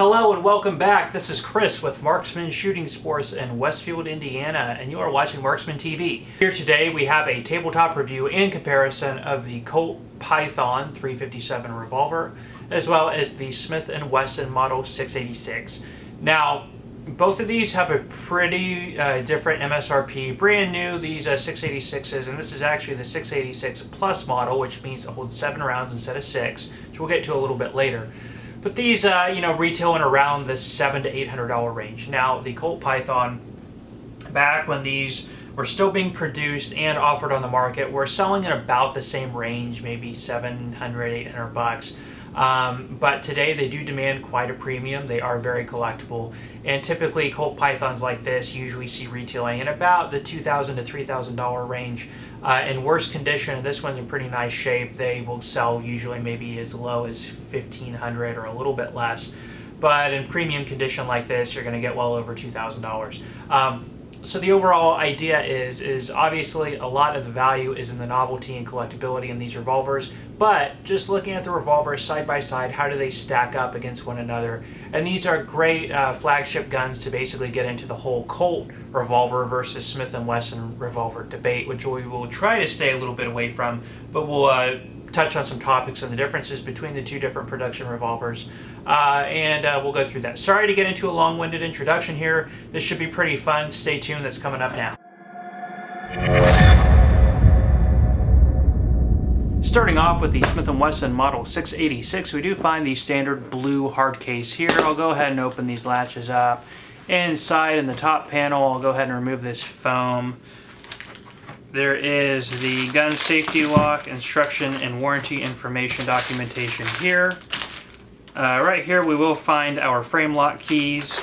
Hello and welcome back. This is Chris with Marksman Shooting Sports in Westfield, Indiana, and you are watching Marksman TV. Here today we have a tabletop review and comparison of the Colt Python 357 revolver, as well as the Smith Wesson Model 686. Now, both of these have a pretty different MSRP. Brand new, these 686s, and this is actually the 686 Plus model, which means it holds 7 rounds instead of 6, which we'll get to a little bit later. But these, retail in around the $700 to $800 range. Now, the Colt Python, back when these were still being produced and offered on the market, were selling in about the same range, maybe $700, $800. But today they do demand quite a premium. They are very collectible, and typically Colt Pythons like this usually see retailing in about the $2,000 to $3,000 range. In worse condition, and this one's in pretty nice shape, they will sell usually maybe as low as $1,500 or a little bit less. But in premium condition like this, you're going to get well over $2,000. So the overall idea is obviously a lot of the value is in the novelty and collectability in these revolvers, but just looking at the revolvers side by side, how do they stack up against one another? And these are great flagship guns to basically get into the whole Colt revolver versus Smith & Wesson revolver debate, which we will try to stay a little bit away from, but we'll touch on some topics and the differences between the two different production revolvers, and we'll go through that. Sorry to get into a long-winded introduction here. This should be pretty fun. Stay tuned. That's coming up now. Starting off with the Smith & Wesson Model 686, we do find the standard blue hard case here. I'll go ahead and open these latches up. Inside in the top panel, I'll go ahead and remove this foam. There is the gun safety lock, instruction, and warranty information documentation here. Right here we will find our frame lock keys,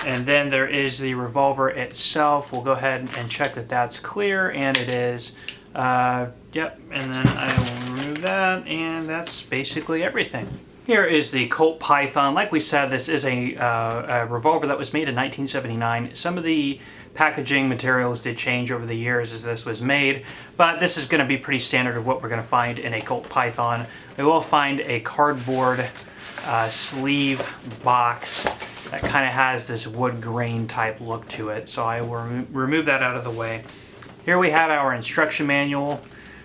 and then there is the revolver itself. We'll go ahead and check that that's clear, and it is. Yep, and then I will remove that, and that's basically everything. Here is the Colt Python. Like we said, this is a revolver that was made in 1979. Some of the packaging materials did change over the years as this was made, but this is going to be pretty standard of what we're going to find in a Colt Python. We will find a cardboard sleeve box that kind of has this wood grain type look to it, so I will remove that out of the way. Here we have our instruction manual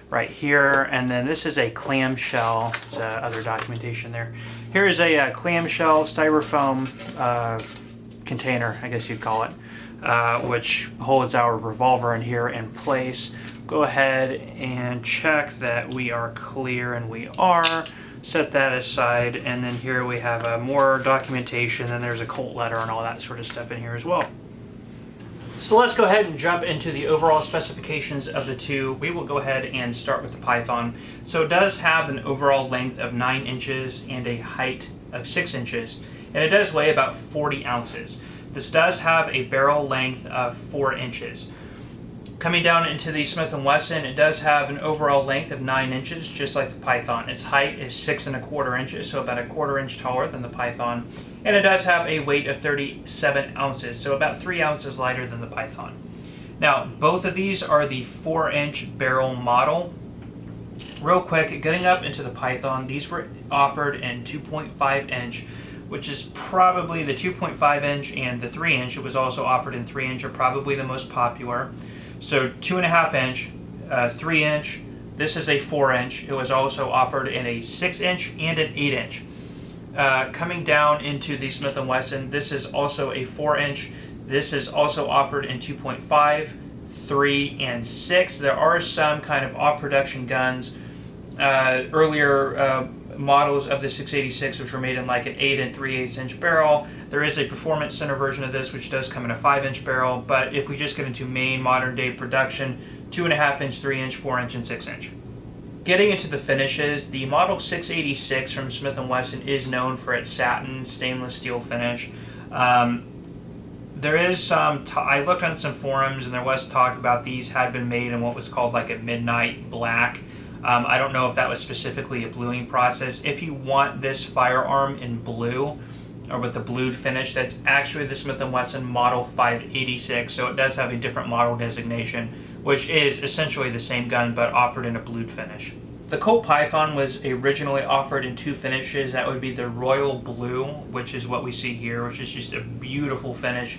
right here, and then this is a clamshell. There's other documentation there. Here is a clamshell styrofoam container, I guess you'd call it, which holds our revolver in here in place. Go ahead and check that we are clear, and we are. Set that aside, and then here we have more documentation, and there's a Colt letter and all that sort of stuff in here as well. So let's go ahead and jump into the overall specifications of the two. We will go ahead and start with the Python. So it does have an overall length of 9 inches and a height of 6 inches, and it does weigh about 40 ounces. This does have a barrel length of 4 inches. Coming down into the Smith & Wesson, it does have an overall length of 9 inches, just like the Python. Its height is 6 1/4 inches, so about 1/4 inch taller than the Python. And it does have a weight of 37 ounces, so about 3 ounces lighter than the Python. Now, both of these are the 4-inch barrel model. Real quick, getting up into the Python, these were offered in 2.5 inch, which is probably the 2.5 inch and the 3 inch. It was also offered in 3 inch, are probably the most popular. So 2.5 inch, 3 inch, this is a 4 inch. It was also offered in a 6 inch and an 8 inch. Coming down into the Smith & Wesson, this is also a 4 inch. This is also offered in 2.5, 3, and 6. There are some kind of off-production guns, earlier models of the 686, which were made in like an 8 3/8 inch barrel. There is a performance center version of this which does come in a 5-inch barrel, but if we just get into main modern day production, 2.5 inch, 3 inch, 4 inch, and 6 inch. Getting into the finishes, the Model 686 from Smith & Wesson is known for its satin stainless steel finish. There is some, I looked on some forums and there was talk about these had been made in what was called like a midnight black. I don't know if that was specifically a bluing process. If you want this firearm in blue, or with the blued finish, that's actually the Smith & Wesson Model 586, so it does have a different model designation, which is essentially the same gun but offered in a blued finish. The Colt Python was originally offered in two finishes. That would be the royal blue, which is what we see here, which is just a beautiful finish.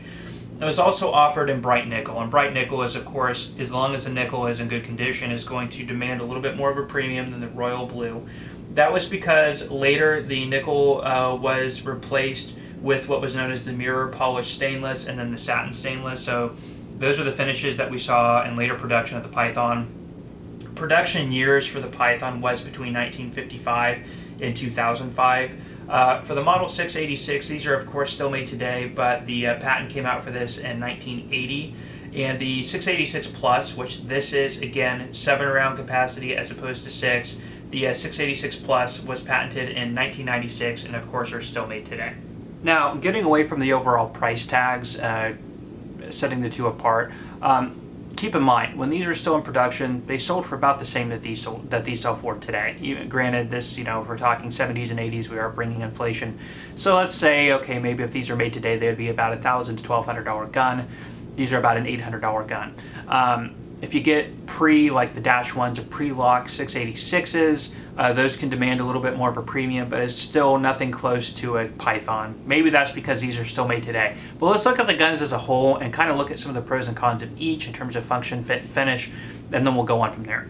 It was also offered in bright nickel, and bright nickel is, of course, as long as the nickel is in good condition, is going to demand a little bit more of a premium than the royal blue. That was because later the nickel was replaced with what was known as the mirror polished stainless and then the satin stainless. So those are the finishes that we saw in later production of the Python. Production years for the Python was between 1955 and 2005. For the Model 686, these are of course still made today, but the patent came out for this in 1980. And the 686 Plus, which this is again 7 round capacity as opposed to 6, the 686 Plus was patented in 1996 and of course are still made today. Now, getting away from the overall price tags, setting the two apart, keep in mind, when these were still in production, they sold for about the same that these sell for today. Even, granted, this, if we're talking 70s and 80s, we are bringing inflation. So let's say, okay, maybe if these are made today, they would be about $1,000 to $1,200 gun. These are about an $800 gun. If you get like the Dash 1s or pre-lock 686s, those can demand a little bit more of a premium, but it's still nothing close to a Python. Maybe that's because these are still made today. But let's look at the guns as a whole and kind of look at some of the pros and cons of each in terms of function, fit, and finish, and then we'll go on from there.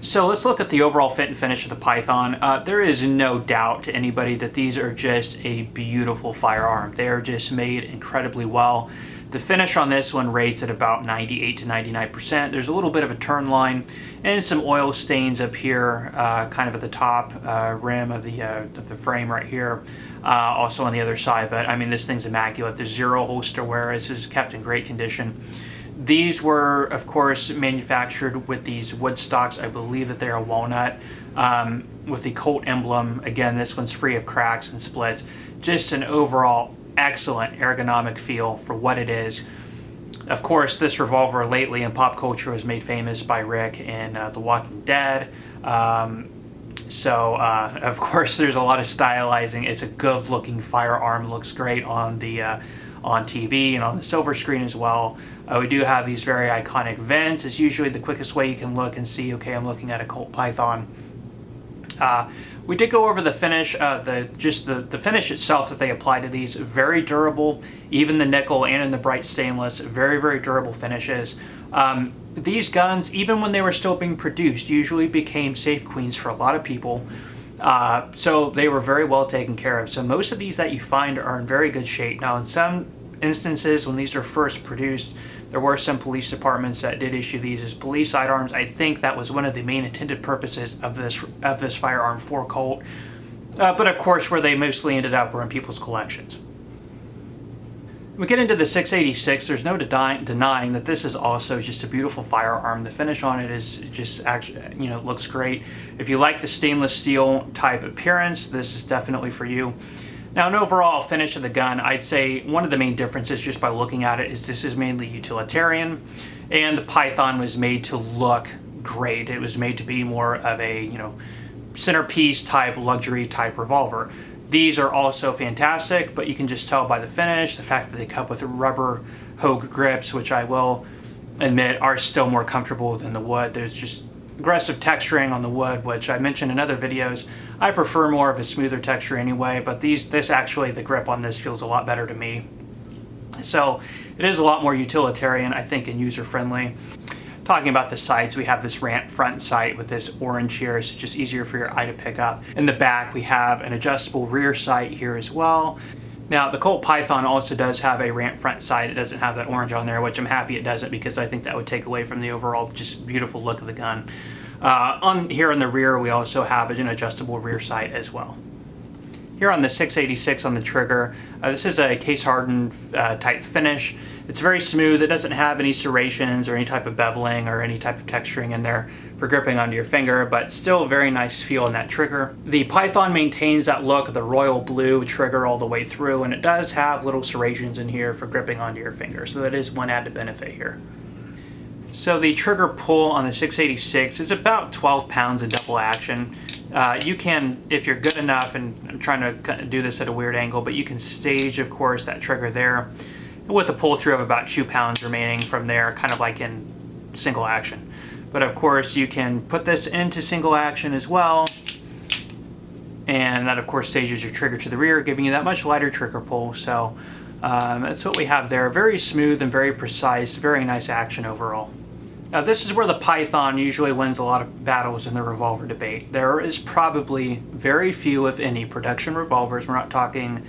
So let's look at the overall fit and finish of the Python. There is no doubt to anybody that these are just a beautiful firearm. They are just made incredibly well. The finish on this one rates at about 98 to 99%. There's a little bit of a turn line and some oil stains up here, kind of at the top rim of the frame right here. Also on the other side, but I mean, this thing's immaculate. There's zero holster wear. This is kept in great condition. These were, of course, manufactured with these wood stocks. I believe that they are walnut, with the Colt emblem. Again, this one's free of cracks and splits. Just an overall excellent ergonomic feel for what it is. Of course, this revolver lately in pop culture was made famous by Rick in The Walking Dead. Of course, there's a lot of stylizing. It's a good-looking firearm. It looks great on the on TV and on the silver screen as well. We do have these very iconic vents. It's usually the quickest way you can look and see, okay, I'm looking at a Colt Python. We did go over the finish, the finish itself that they apply to these. Very durable, even the nickel and in the bright stainless, very, very durable finishes. These guns, even when they were still being produced, usually became safe queens for a lot of people. So they were very well taken care of. So most of these that you find are in very good shape. Now, in some instances, when these were first produced, there were some police departments that did issue these as police sidearms. I think that was one of the main intended purposes of this firearm for Colt. But of course, where they mostly ended up were in people's collections. When we get into the 686, there's no denying that this is also just a beautiful firearm. The finish on it is just actually, looks great. If you like the stainless steel type appearance, this is definitely for you. Now, an overall finish of the gun, I'd say one of the main differences just by looking at it is this is mainly utilitarian, and the Python was made to look great. It was made to be more of a, centerpiece type, luxury type revolver. These are also fantastic, but you can just tell by the finish, the fact that they come with rubber Hogue grips, which I will admit are still more comfortable than the wood. There's just aggressive texturing on the wood, which I mentioned in other videos. I prefer more of a smoother texture anyway, but the grip on this feels a lot better to me. So it is a lot more utilitarian, I think, and user-friendly. Talking about the sights, we have this ramp front sight with this orange here, so it's just easier for your eye to pick up. In the back, we have an adjustable rear sight here as well. Now, the Colt Python also does have a ramp front sight. It doesn't have that orange on there, which I'm happy it doesn't, because I think that would take away from the overall just beautiful look of the gun. Here in the rear, we also have an adjustable rear sight as well. Here on the 686 on the trigger, this is a case-hardened type finish. It's very smooth. It doesn't have any serrations or any type of beveling or any type of texturing in there for gripping onto your finger, but still a very nice feel in that trigger. The Python maintains that look of the royal blue trigger all the way through, and it does have little serrations in here for gripping onto your finger, so that is one added benefit here. So the trigger pull on the 686 is about 12 pounds of double action. You can, if you're good enough, and I'm trying to do this at a weird angle, but you can stage, of course, that trigger there with a pull through of about 2 pounds remaining from there, kind of like in single action. But of course you can put this into single action as well, and that of course stages your trigger to the rear, giving you that much lighter trigger pull. So that's what we have there. Very smooth and very precise, very nice action overall. Now this is where the Python usually wins a lot of battles in the revolver debate. There is probably very few, if any, production revolvers. We're not talking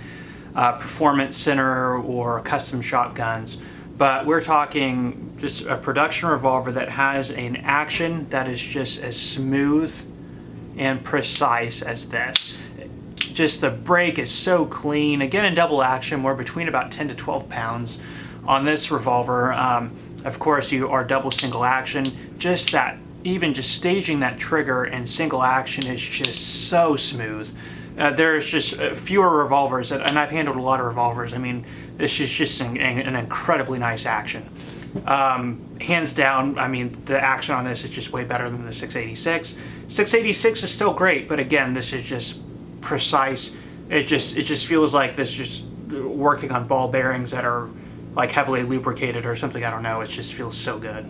performance center or custom shotguns, but we're talking just a production revolver that has an action that is just as smooth and precise as this. Just the break is so clean. Again, in double action, we're between about 10 to 12 pounds on this revolver. Of course, you are double single action. Just that, even just staging that trigger in single action is just so smooth. There's just fewer revolvers, and I've handled a lot of revolvers. I mean, this is just an incredibly nice action. Hands down, I mean, the action on this is just way better than the 686. 686 is still great, but again, this is just precise. It just feels like this just working on ball bearings that are like heavily lubricated or something. I don't know. It just feels so good.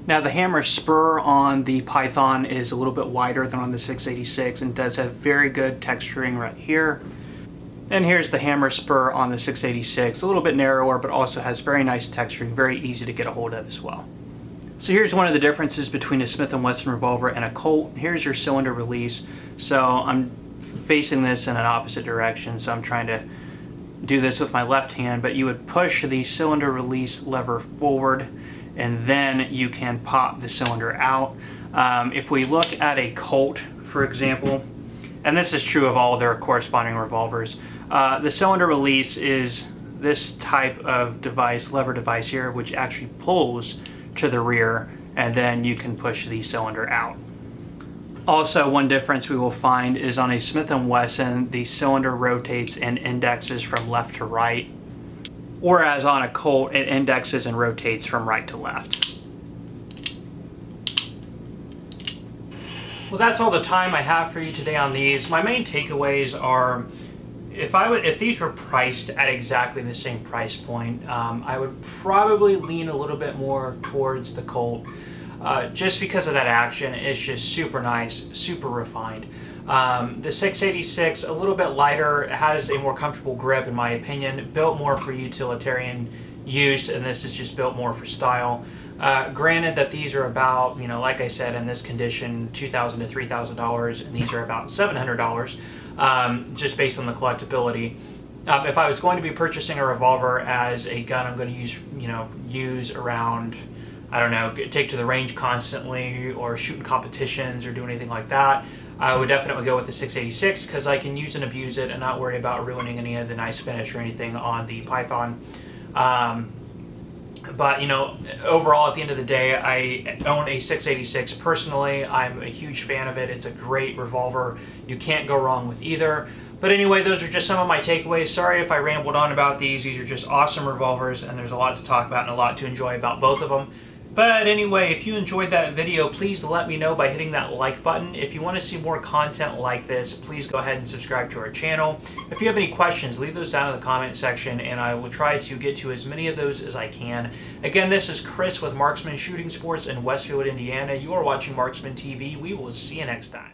Now the hammer spur on the Python is a little bit wider than on the 686 and does have very good texturing right here. And here's the hammer spur on the 686, a little bit narrower, but also has very nice texturing, very easy to get a hold of as well. So here's one of the differences between a Smith & Wesson revolver and a Colt. Here's your cylinder release. So I'm facing this in an opposite direction, so I'm trying to do this with my left hand, but you would push the cylinder release lever forward and then you can pop the cylinder out. If we look at a Colt, for example, and this is true of all their corresponding revolvers, the cylinder release is this type of device, lever device here, which actually pulls to the rear, and then you can push the cylinder out. Also, one difference we will find is on a Smith & Wesson, the cylinder rotates and indexes from left to right, whereas on a Colt, it indexes and rotates from right to left. Well, that's all the time I have for you today on these. My main takeaways are, if these were priced at exactly the same price point, I would probably lean a little bit more towards the Colt. Just because of that action. It's just super nice, super refined. The 686, a little bit lighter, has a more comfortable grip in my opinion, built more for utilitarian use, and this is just built more for style. Granted that these are about, like I said, in this condition, $2,000 to $3,000, and these are about $700, just based on the collectability. If I was going to be purchasing a revolver as a gun I'm going to use around, I don't know, take to the range constantly or shoot in competitions or do anything like that, I would definitely go with the 686 because I can use and abuse it and not worry about ruining any of the nice finish or anything on the Python. But overall, at the end of the day, I own a 686 personally. I'm a huge fan of it. It's a great revolver. You can't go wrong with either. But anyway, those are just some of my takeaways. Sorry if I rambled on about these. These are just awesome revolvers, and there's a lot to talk about and a lot to enjoy about both of them. But anyway, if you enjoyed that video, please let me know by hitting that like button. If you want to see more content like this, please go ahead and subscribe to our channel. If you have any questions, leave those down in the comment section, and I will try to get to as many of those as I can. Again, this is Chris with Marksman Shooting Sports in Westfield, Indiana. You are watching Marksman TV. We will see you next time.